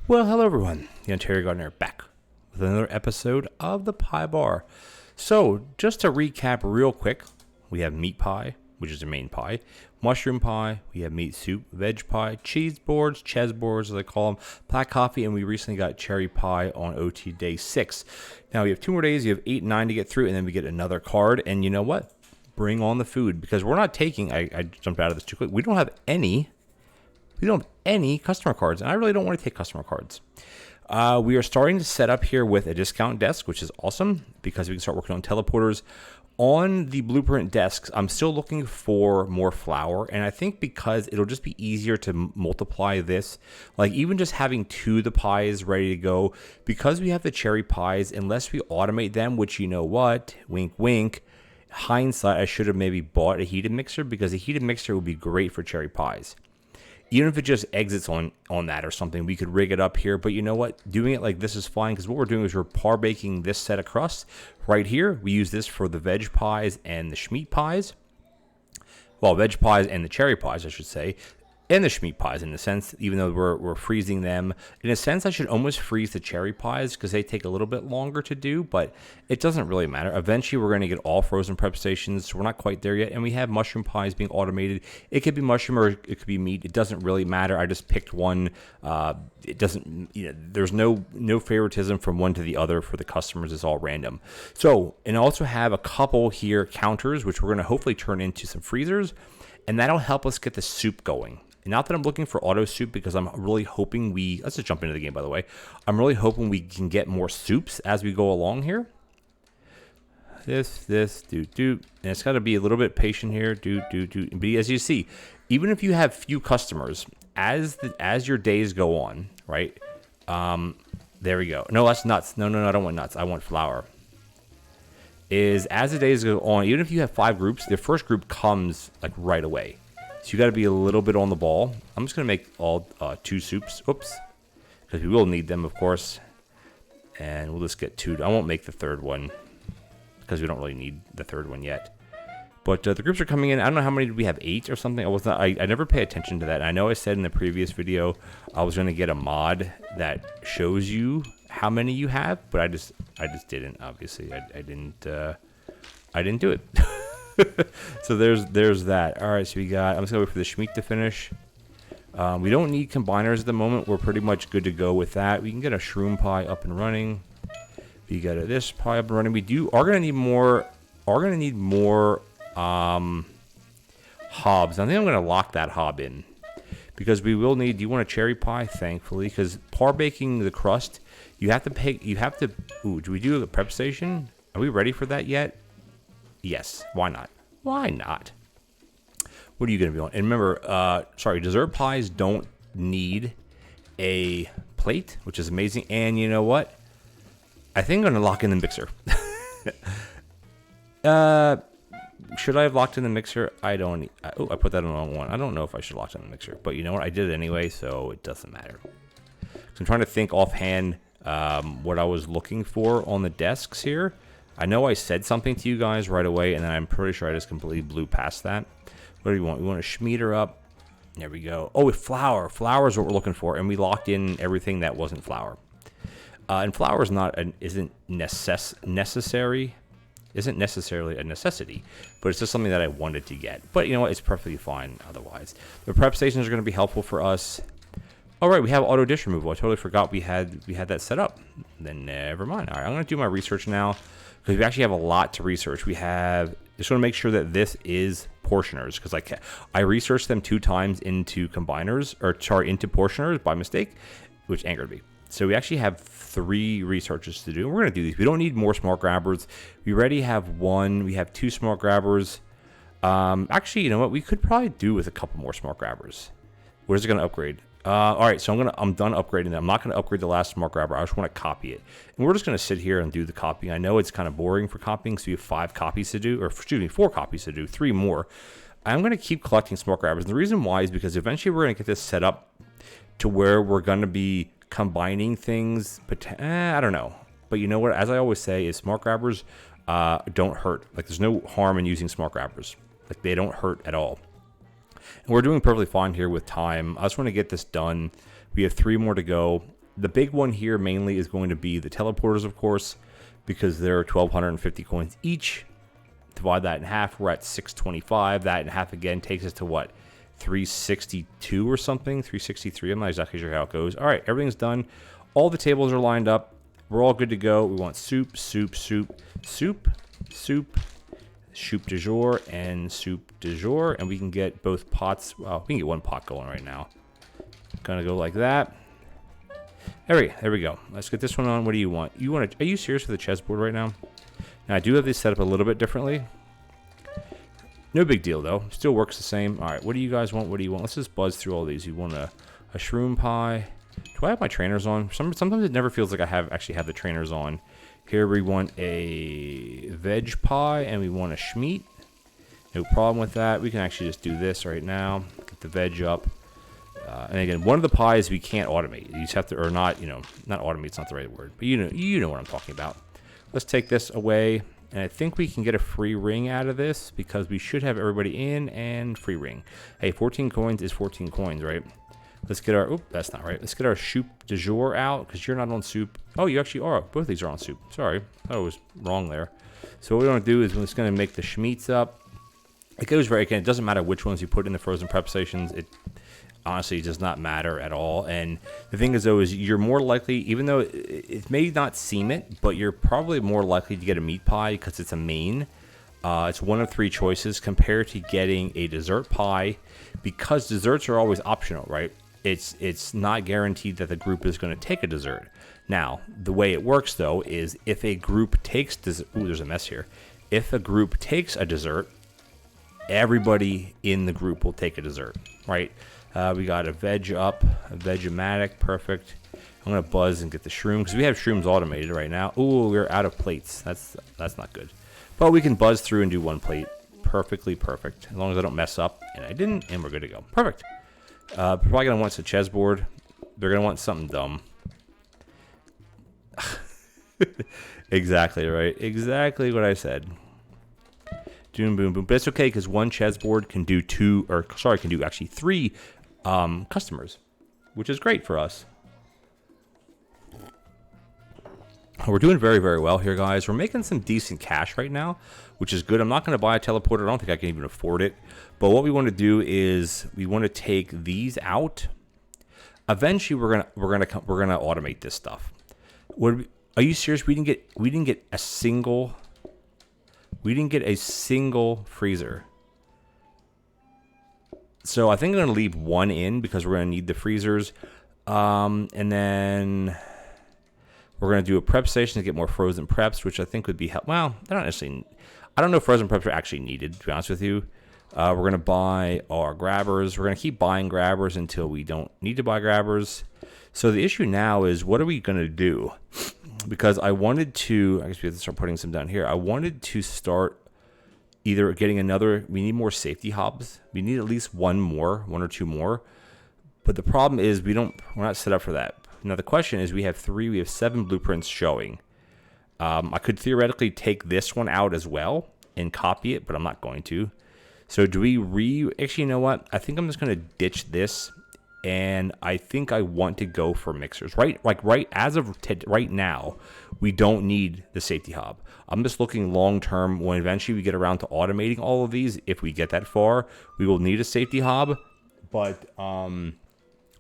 Well, hello everyone. The Ontario Gardener back with another episode of the Pie Bar. So, just to recap real quick, we have meat pie, which is the main pie, mushroom pie, we have meat soup, veg pie, cheese boards, ches boards as I call them, black coffee, and we recently got cherry pie on OT day 6. Now, we have 2 more days, you have 8 and 9 to get through, and then we get another card, and you know what? Bring on the food, because we're not taking, I jumped out of this too quick, we don't have any customer cards, and I really don't want to take customer cards. We are starting to set up here with a discount desk, which is awesome because we can start working on teleporters. On the blueprint desks, I'm still looking for more flour, and I think because it'll just be easier to multiply this, like even just having 2 of the pies ready to go, because we have the cherry pies, unless we automate them, which you know what, wink wink, hindsight, I should have maybe bought a heated mixer, because a heated mixer would be great for cherry pies. Even if it just exits on that or something, we could rig it up here. But you know what? Doing it like this is fine, because what we're doing is we're par baking this set of crusts right here. We use this for the veg pies and the schmeat pies. Well, veg pies and the cherry pies, I should say. And the schmeat pies, in a sense, even though we're freezing them. In a sense, I should almost freeze the cherry pies because they take a little bit longer to do, but it doesn't really matter. Eventually, we're going to get all frozen prep stations, so we're not quite there yet. And we have mushroom pies being automated. It could be mushroom or it could be meat. It doesn't really matter. I just picked one. It doesn't, there's no favoritism from one to the other for the customers. It's all random. So, and I also have a couple here counters, which we're going to hopefully turn into some freezers, and that'll help us get the soup going. Not that I'm looking for auto soup, because I'm really hoping let's just jump into the game, by the way. I'm really hoping we can get more soups as we go along here. This, do. And it's got to be a little bit patient here, do. But as you see, even if you have few customers, as your days go on, right? There we go. No, that's nuts. No, I don't want nuts. I want flour. As the days go on, even if you have 5 groups, the first group comes like right away. So you got to be a little bit on the ball. I'm just going to make all 2 soups. Oops. Because we will need them, of course. And we'll just get 2. I won't make the 3rd one, because we don't really need the 3rd one yet. But the groups are coming in. I don't know how many did we have, 8 or something. I never pay attention to that. I know I said in the previous video I was going to get a mod that shows you how many you have, but I just didn't. Obviously, I didn't do it. So there's that. All right, so I'm just gonna wait for the schmeat to finish. We don't need combiners at the moment. We're pretty much good to go with that. We can get a shroom pie up and running. We got this pie up and running. We are gonna need more. Hobs. I think I'm gonna lock that hob in, because we will need. Do you want a cherry pie? Thankfully, because par baking the crust, you have to pay. You have to. Ooh, do we do a prep station? Are we ready for that yet? Yes, why not? Why not? What are you going to be on? And remember, dessert pies don't need a plate, which is amazing. And you know what? I think I'm going to lock in the mixer. Should I have locked in the mixer? I put that in the wrong one. I don't know if I should lock in the mixer. But you know what? I did it anyway, so it doesn't matter. So I'm trying to think offhand what I was looking for on the desks here. I know I said something to you guys right away, and then I'm pretty sure I just completely blew past that. What do you want? We want to schmeater up. There we go. Oh, with flour. Flour is what we're looking for, and we locked in everything that wasn't flour. And flour is isn't necessarily a necessity, but it's just something that I wanted to get. But you know what? It's perfectly fine otherwise. The prep stations are going to be helpful for us. All right, we have auto dish removal. I totally forgot we had that set up. Then never mind. All right, I'm going to do my research now, because we actually have a lot to research. Just want to make sure that this is portioners, because I researched them 2 times into combiners, into portioners by mistake, which angered me. So we actually have 3 researches to do. We're going to do these. We don't need more smart grabbers. We already have 1. We have 2 smart grabbers. Actually, you know what? We could probably do with a couple more smart grabbers. Where's it going to upgrade? All right, so I'm done upgrading them. I'm not going to upgrade the last smart grabber. I just want to copy it. And we're just going to sit here and do the copying. I know it's kind of boring for copying, so you have 5 copies to do, 4 copies to do, 3 more. I'm going to keep collecting smart grabbers. And the reason why is because eventually we're going to get this set up to where we're going to be combining things. I don't know. But you know what? As I always say, is smart grabbers don't hurt. There's no harm in using smart grabbers. They don't hurt at all. And we're doing perfectly fine here with time. I just want to get this done. We have 3 more to go. The big one here mainly is going to be the teleporters, of course, because they're 1,250 coins each. Divide that in half, we're at 625. That in half again takes us to what? 362 or something? 363. I'm not exactly sure how it goes. All right, everything's done. All the tables are lined up. We're all good to go. We want soup, soup, soup, soup, soup, soup du jour, and soup du jour. And we can get both pots. Well, we can get one pot going right now. Gonna go like that. There we go. Let's get this one on. What do you want? Are you serious with the chessboard right now? Now, I do have this set up a little bit differently. No big deal, though. Still works the same. All right, what do you guys want? What do you want? Let's just buzz through all these. You want a shroom pie. Do I have my trainers on? Sometimes it never feels like I actually have the trainers on. Here we want a veg pie, and we want a schmeat. No problem with that. We can actually just do this right now. Get the veg up. And again, one of the pies we can't automate. You just have to, or not, not automate's not the right word, but you know what I'm talking about. Let's take this away, and I think we can get a free ring out of this because we should have everybody in and free ring. Hey, 14 coins is 14 coins, right? Let's get our, that's not right. Let's get our soup du jour out because you're not on soup. Oh, you actually are. Both of these are on soup. Sorry, I thought I was wrong there. So what we want to do is we're just going to make the schmeats up. It goes very, again, it doesn't matter which ones you put in the frozen prep stations. It honestly does not matter at all. And the thing is, though, is you're more likely, even though it may not seem it, but you're probably more likely to get a meat pie because it's a main. It's one of 3 choices compared to getting a dessert pie, because desserts are always optional, right? It's not guaranteed that the group is going to take a dessert. Now, the way it works, though, is if a group takes dessert, there's a mess here. If a group takes a dessert, everybody in the group will take a dessert, right? We got a veg up, a Vegematic, perfect. I'm gonna buzz and get the shroom because we have shrooms automated right now. Ooh, we're out of plates. That's not good. But we can buzz through and do one plate. Perfectly perfect. As long as I don't mess up, and I didn't, and we're good to go. Perfect. Probably gonna want some chessboard. They're gonna want something dumb. Exactly right. Exactly what I said. Boom, boom, boom. But it's okay because one chessboard can do can do actually 3 customers, which is great for us. We're doing very, very well here, guys. We're making some decent cash right now, which is good. I'm not going to buy a teleporter. I don't think I can even afford it. But what we want to do is we want to take these out. Eventually, we're gonna automate this stuff. Are you serious? We didn't get a single freezer. So I think I'm going to leave one in because we're going to need the freezers. And then we're going to do a prep station to get more frozen preps, which I think would be helpful. Well, they're not necessarily, I don't know if frozen preps are actually needed, to be honest with you. We're going to buy our grabbers. We're going to keep buying grabbers until we don't need to buy grabbers. So the issue now is, what are we going to do? Because I wanted to, I guess we have to start putting some down here. I wanted to start either getting we need more safety hobs. We need at least one or two more. But the problem is we're not set up for that. Now the question is, we have 7 blueprints showing. I could theoretically take this one out as well and copy it, but I'm not going to. So do we actually, you know what? I think I'm just going to ditch this. And I think I want to go for mixers, right? As of right now, we don't need the safety hob. I'm just looking long term. When eventually we get around to automating all of these, if we get that far, we will need a safety hob. But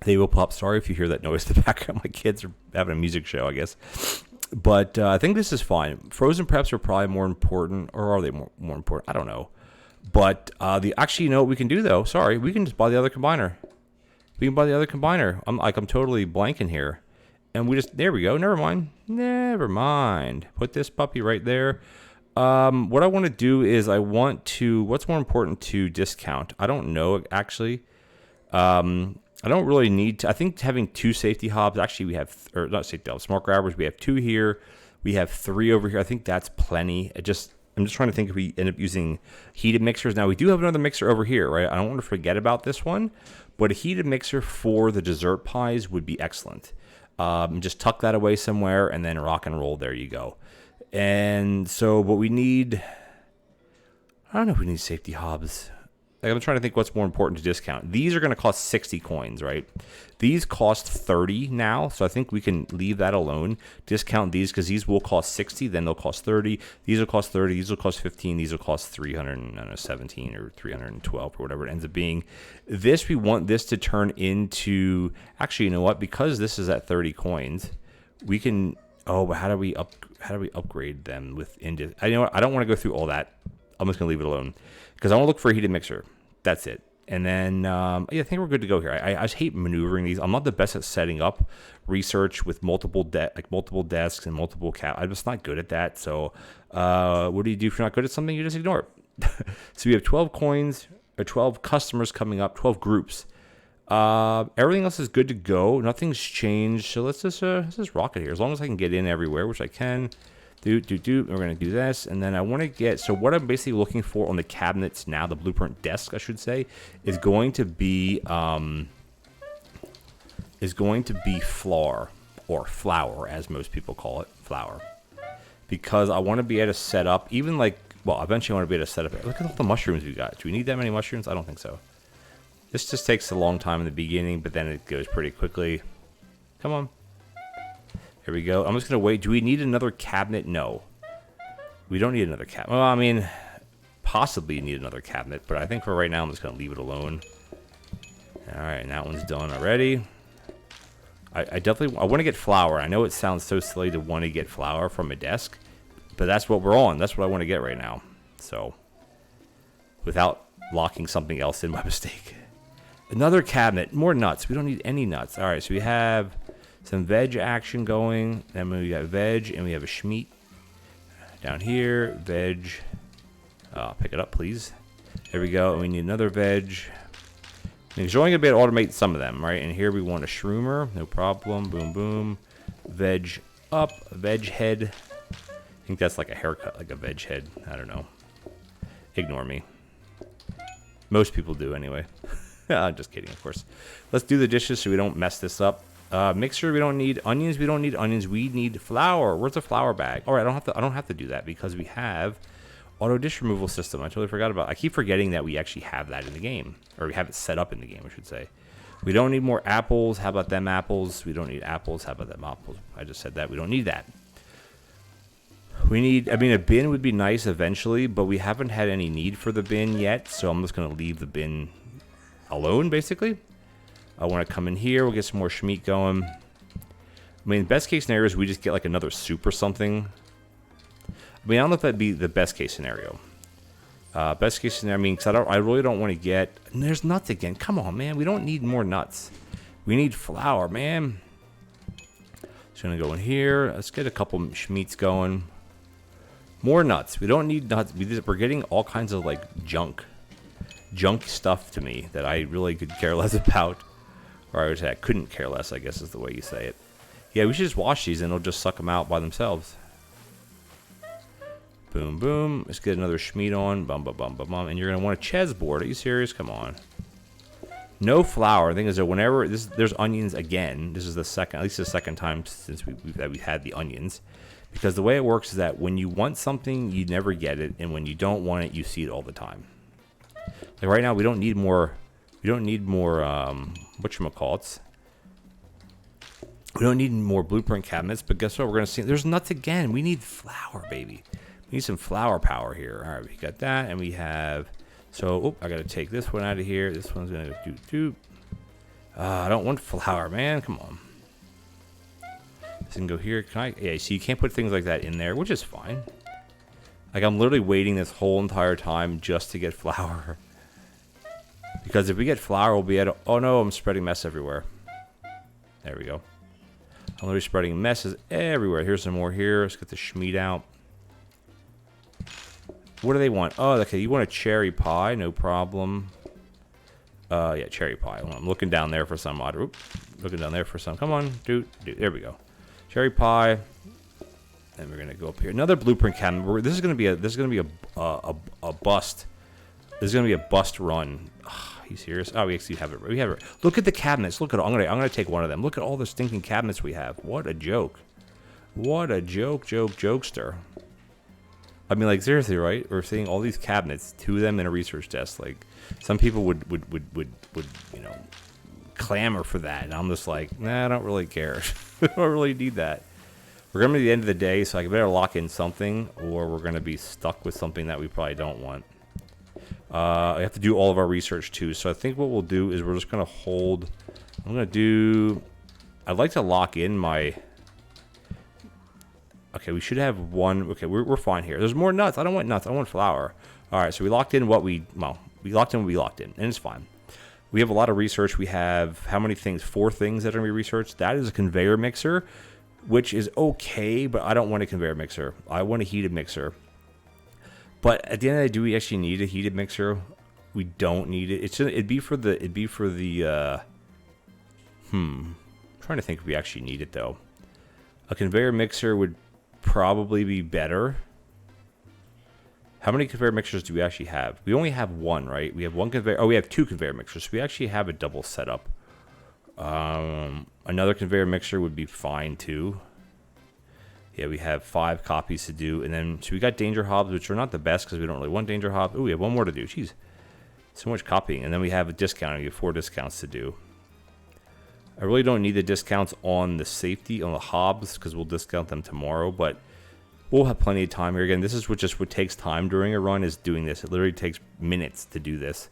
they will pop. Sorry if you hear that noise in the background. My kids are having a music show, I guess. But I think this is fine. Frozen preps are probably more important, or are they more important? I don't know. But actually, you know what we can do though? Sorry, we can just buy the other combiner. We can buy the other combiner. I'm totally blanking here. And there we go. Never mind. Put this puppy right there. What I want to do is what's more important to discount? I don't know, actually. I don't really need to, I think having 2 safety hobs, actually we have, or not safety hobs, smart grabbers. We have 2 here. We have 3 over here. I think that's plenty. I'm just trying to think if we end up using heated mixers. Now we do have another mixer over here, right? I don't want to forget about this one. But a heated mixer for the dessert pies would be excellent. Just tuck that away somewhere and then rock and roll. There you go. And so what we need, I don't know if we need safety hobs. Like, I'm trying to think what's more important to discount. These are going to cost 60 coins, right? These cost 30 now, so I think we can leave that alone. Discount these because these will cost 60, then they'll cost 30. These will cost 30, these will cost 15, these will cost 317 or 312 or whatever it ends up being. This, we want this to turn into, actually, you know what? Because this is at 30 coins, we can, oh, but how do we upgrade them with India? I know what, I don't want to go through all that. I'm just going to leave it alone because I want to look for a heated mixer. That's it. And then, yeah, I think we're good to go here. I just hate maneuvering these. I'm not the best at setting up research with multiple desks and multiple I'm just not good at that. So what do you do if you're not good at something? You just ignore it. So we have 12 coins, or 12 customers coming up, 12 groups. Everything else is good to go. Nothing's changed. So let's just rock it here. As long as I can get in everywhere, which I can. We're going to do this, and then I want to get, so what I'm basically looking for on the cabinets now, the blueprint desk, I should say, is going to be flour, or flour, as most people call it, flour, because I want to be able to set up, even like, well, eventually I want to be able to set up, look at all the mushrooms we got. Do we need that many mushrooms? I don't think so. This just takes a long time in the beginning, but then it goes pretty quickly. Come on. Here we go. I'm just going to wait. Do we need another cabinet? No. We don't need another cabinet. Well, I mean, possibly need another cabinet, but I think for right now, I'm just going to leave it alone. All right, and that one's done already. I definitely, I want to get flour. I know it sounds so silly to want to get flour from a desk, but that's what we're on. That's what I want to get right now. So, without locking something else in by mistake. Another cabinet. More nuts. We don't need any nuts. All right, so we have some veg action going. Then we got veg, and we have a schmeat. Down here, veg. Pick it up, please. There we go. And we need another veg. Because you're only going to be able to automate some of them, right? And here we want a shroomer. No problem. Boom, boom. Veg up. Veg head. I think that's like a haircut, like a veg head. I don't know. Ignore me. Most people do anyway. Just kidding, of course. Let's do the dishes so we don't mess this up. Mixer, we don't need onions. We don't need onions. We need flour. Where's the flour bag? All right, I don't have to do that because we have auto dish removal system. I totally forgot about it. I keep forgetting that we actually have that in the game, or we have it set up in the game, I should say. We don't need more apples. How about them apples? We don't need apples. How about them apples? I just said that. We don't need that. We need, I mean, a bin would be nice eventually, but we haven't had any need for the bin yet, so I'm just going to leave the bin alone, basically. I want to come in here. We'll get some more schmeat going. I mean, best case scenario is we just get like another soup or something. I mean, I don't know if that'd be the best case scenario. Best case scenario, I mean, because I really don't want to get... And there's nuts again. Come on, man. We don't need more nuts. We need flour, man. Just going to go in here. Let's get a couple schmeats going. More nuts. We don't need nuts. We're getting all kinds of, like, junk stuff to me that I really could care less about. Or I would say I couldn't care less, I guess is the way you say it. Yeah, we should just wash these and it'll just suck them out by themselves. Boom, boom. Let's get another schmeat on. Bum, bum, bum, bum, bum. And you're going to want a ches board. Are you serious? Come on. No flour. The thing is that whenever there's onions again, this is the second, at least the second time since we've had the onions. Because the way it works is that when you want something, you never get it. And when you don't want it, you see it all the time. Like right now, we don't need more, whatchamacallits. We don't need more blueprint cabinets, but guess what? We're going to see, there's nuts again. We need flour, baby. We need some flour power here. All right, we got that, and we have, so, I got to take this one out of here. This one's going to do. I don't want flour, man. Come on. This can go here. Can I? Yeah, so you can't put things like that in there, which is fine. Like, I'm literally waiting this whole entire time just to get flour. Because if we get flour, we'll be able to... Oh, no, I'm spreading mess everywhere. There we go. I'm literally spreading messes everywhere. Here's some more here. Let's get the schmeat out. What do they want? Oh, okay, you want a cherry pie. No problem. Yeah, cherry pie. I'm looking down there for some. Looking down there for some. Come on, dude. There we go. Cherry pie. And we're gonna go up here. Another blueprint cabinet. This is gonna be a bust. This is gonna be a bust run. Are you serious? Oh, we actually have it. We have it. Look at the cabinets. Look at. I'm gonna take one of them. Look at all the stinking cabinets we have. What a joke. What a joke, jokester. I mean, like, seriously, right? We're seeing all these cabinets, 2 of them in a research desk. Like, some people would you know, clamor for that. And I'm just like, nah, I don't really care. I don't really need that. We're going to be at the end of the day, so I better lock in something, or we're going to be stuck with something that we probably don't want. I have to do all of our research, too. So I think what we'll do is we're just going to hold... I'm going to do... I'd like to lock in my... Okay, we should have one... Okay, we're fine here. There's more nuts. I don't want nuts. I want flour. All right, so we locked in what we... Well, we locked in what we locked in, and it's fine. We have a lot of research. We have how many things? 4 things that are going to be researched. That is a conveyor mixer, which is okay, but I don't want a conveyor mixer. I want a heated mixer. But at the end of the day, do we actually need a heated mixer? We don't need it. It'd be for the I'm trying to think if we actually need it though. A conveyor mixer would probably be better. How many conveyor mixers do we actually have? We only have one, right? We have one conveyor. Oh, we have 2 conveyor mixers. So we actually have a double setup. Another conveyor mixer would be fine too. Yeah, we have 5 copies to do. And then, so we got danger hobs, which are not the best because we don't really want danger hobs. Oh, we have 1 more to do. Jeez. So much copying. And then we have a discount. We have 4 discounts to do. I really don't need the discounts on the safety, on the hobs, because we'll discount them tomorrow. But we'll have plenty of time here. Again, this is what takes time during a run, is doing this. It literally takes minutes to do this.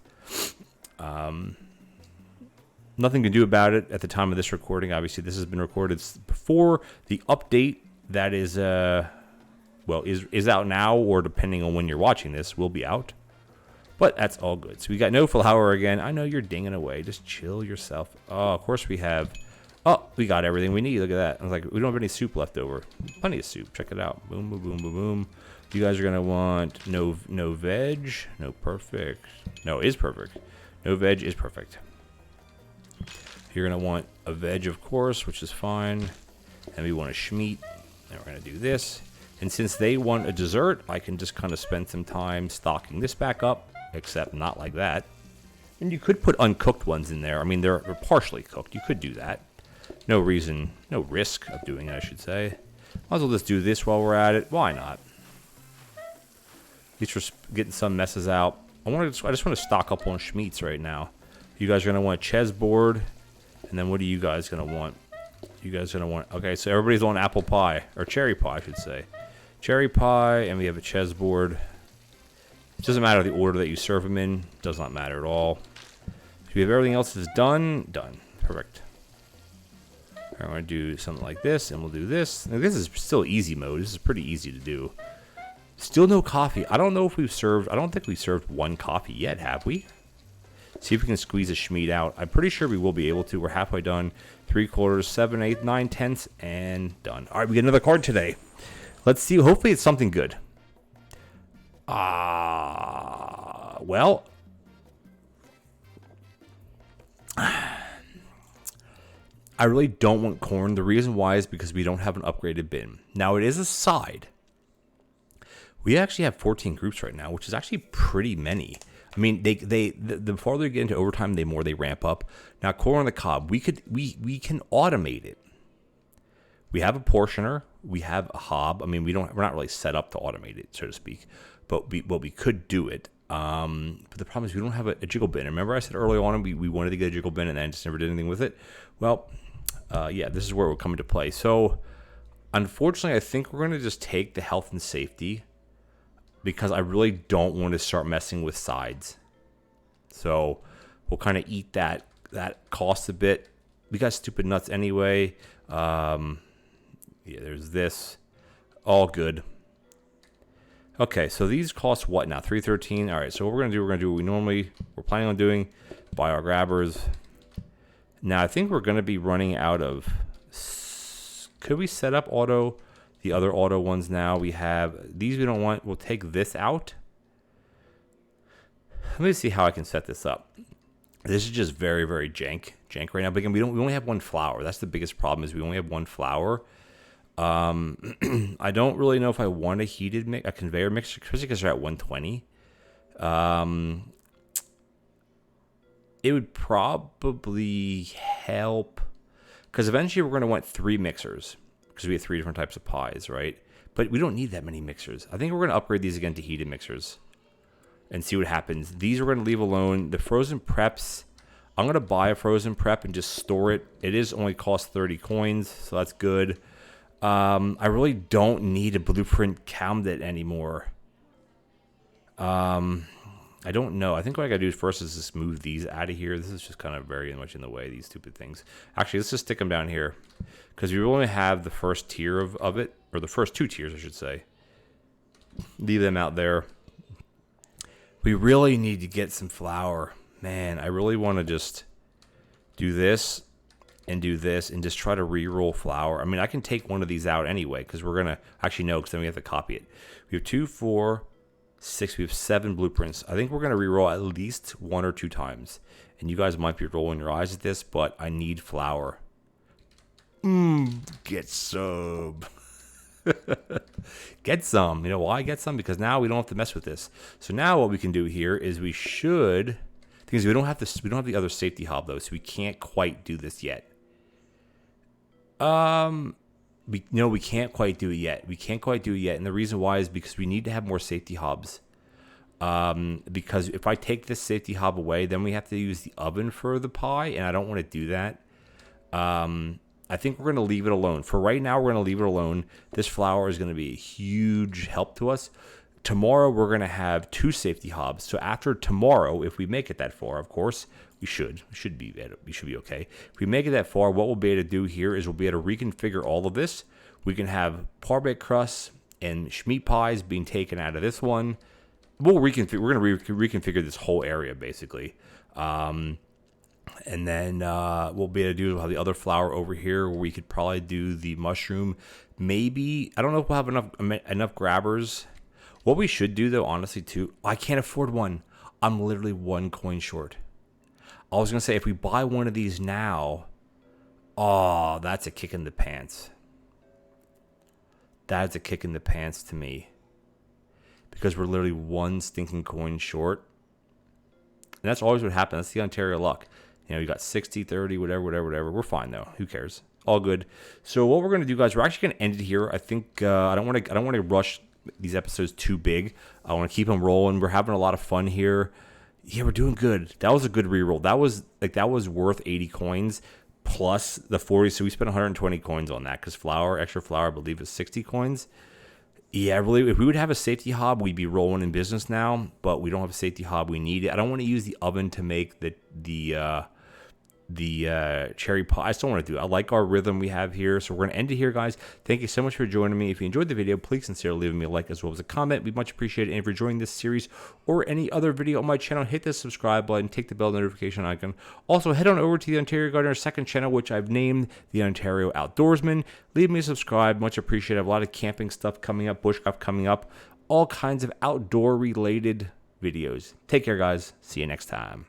Nothing to do about it at the time of this recording. Obviously, this has been recorded before the update that is out now, or depending on when you're watching this, will be out. But that's all good. So we got no flour again. I know you're dinging away. Just chill yourself. Oh, of course we have. Oh, we got everything we need. Look at that. I was like, we don't have any soup left over. Plenty of soup. Check it out. Boom, boom, boom, boom, boom. You guys are gonna want no veg. No perfect. No is perfect. No veg is perfect. You're gonna want a veg, of course, which is fine. And we want a schmeat. And we're gonna do this. And since they want a dessert, I can just kind of spend some time stocking this back up, except not like that. And you could put uncooked ones in there. I mean, they're partially cooked. You could do that. No reason, no risk of doing it, I should say. Might as well just do this while we're at it. Why not? At least we're getting some messes out. I just want to stock up on schmeats right now. You guys are going to want a ches board. And then what are you guys going to want? You guys going to want... Okay, so everybody's on apple pie. Or cherry pie, I should say. Cherry pie, and we have a ches board. It doesn't matter the order that you serve them in. Does not matter at all. So we have everything else is done. Done. Perfect. I'm going to do something like this, and we'll do this. Now, this is still easy mode. This is pretty easy to do. Still no coffee. I don't know if we've served... I don't think we've served 1 coffee yet, have we? See if we can squeeze a schmeat out. I'm pretty sure we will be able to. We're halfway done. 3/4, 7, 8, 9 tenths, and done. All right, we get another card today. Let's see. Hopefully it's something good. Well... I really don't want corn. The reason why is because we don't have an upgraded bin. Now, it is a side. We actually have 14 groups right now, which is actually pretty many. I mean, the farther you get into overtime, the more they ramp up. Now, corn on the cob, we can automate it. We have a portioner, we have a hob. I mean, we're not really set up to automate it, so to speak, but we could do it. But the problem is we don't have a jiggle bin. Remember I said early on we wanted to get a jiggle bin and then just never did anything with it? Well, yeah, this is where it will come into play. So, unfortunately, I think we're going to just take the health and safety because I really don't want to start messing with sides. So, we'll kind of eat that cost a bit. We got stupid nuts anyway. Yeah, there's this. All good. Okay, so these cost what now? $3.13. All right, so what we're gonna do what we're planning on doing. Buy our grabbers. Now I think we're gonna be running out of. Could we set up auto? The other auto ones now we have these. We don't want. We'll take this out. Let me see how I can set this up. This is just very, very jank right now. But again, we only have 1 flour. That's the biggest problem is we only have 1 flour. I don't really know if I want a conveyor mixer, especially because they're at 120. It would probably help because eventually we're going to want 3 mixers because we have 3 different types of pies, right? But we don't need that many mixers. I think we're going to upgrade these again to heated mixers and see what happens. These we're going to leave alone. The frozen preps, I'm going to buy a frozen prep and just store it. It is only cost 30 coins, so that's good. I really don't need a blueprint cabinet anymore. I don't know. I think what I got to do first is just move these out of here. This is just kind of very much in the way, these stupid things. Actually, let's just stick them down here because we only have the first tier of it, or the first 2 tiers, I should say. Leave them out there. We really need to get some flour. Man, I really want to just do this and just try to re-roll flour. I mean, I can take one of these out anyway because we're going to actually no, because then we have to copy it. We have 2, 4, 6, we have 7 blueprints. I think we're going to re-roll at least 1 or 2 times. And you guys might be rolling your eyes at this, but I need flour. Get some. Get some. You know why get some? Because now we don't have to mess with this. So now what we can do here is we should... Because we don't have the other safety hob though, so we can't quite do this yet. We can't quite do it yet. We can't quite do it yet, and the reason why is because we need to have more safety hobs. Because if I take this safety hob away, then we have to use the oven for the pie, and I don't want to do that. I think we're going to leave it alone. For right now, we're going to leave it alone. This flour is going to be a huge help to us. Tomorrow, we're going to have 2 safety hobs. So after tomorrow, if we make it that far, of course, we should be okay. If we make it that far, what we'll be able to do here is we'll be able to reconfigure all of this. We can have par-baked crusts and meat pies being taken out of this one. We're going to reconfigure this whole area, basically. And then we'll be able to do we'll have the other flour over here where we could probably do the mushroom. Maybe, I don't know if we'll have enough grabbers. What we should do, though, honestly, too, I can't afford one. I'm literally 1 coin short. I was going to say, if we buy one of these now, oh, that's a kick in the pants. That's a kick in the pants to me. Because we're literally 1 stinking coin short. And that's always what happens. That's the Ontario luck. You know, you got 60, 30, whatever. We're fine, though. Who cares? All good. So what we're going to do, guys, we're actually going to end it here. I think I don't want to rush these episodes too big. I want to keep them rolling. We're having a lot of fun here. Yeah, we're doing good. That was a good reroll. That was worth 80 coins plus the 40. So we spent 120 coins on that because extra flour, I believe, is 60 coins. Yeah, really, if we would have a safety hob, we'd be rolling in business now. But we don't have a safety hob. We need it. I don't want to use the oven to make the cherry pie. I still want to do it. I like our rhythm we have here. So we're going to end it here, guys. Thank you so much for joining me. If you enjoyed the video, please consider leaving me a like as well as a comment. We'd much appreciate it. And if you're enjoying this series or any other video on my channel, hit the subscribe button, take the bell notification icon. Also, head on over to the Ontario Gardener second channel, which I've named the Ontario Outdoorsman. Leave me a subscribe. Much appreciated. I have a lot of camping stuff coming up, bushcraft coming up, all kinds of outdoor related videos. Take care, guys. See you next time.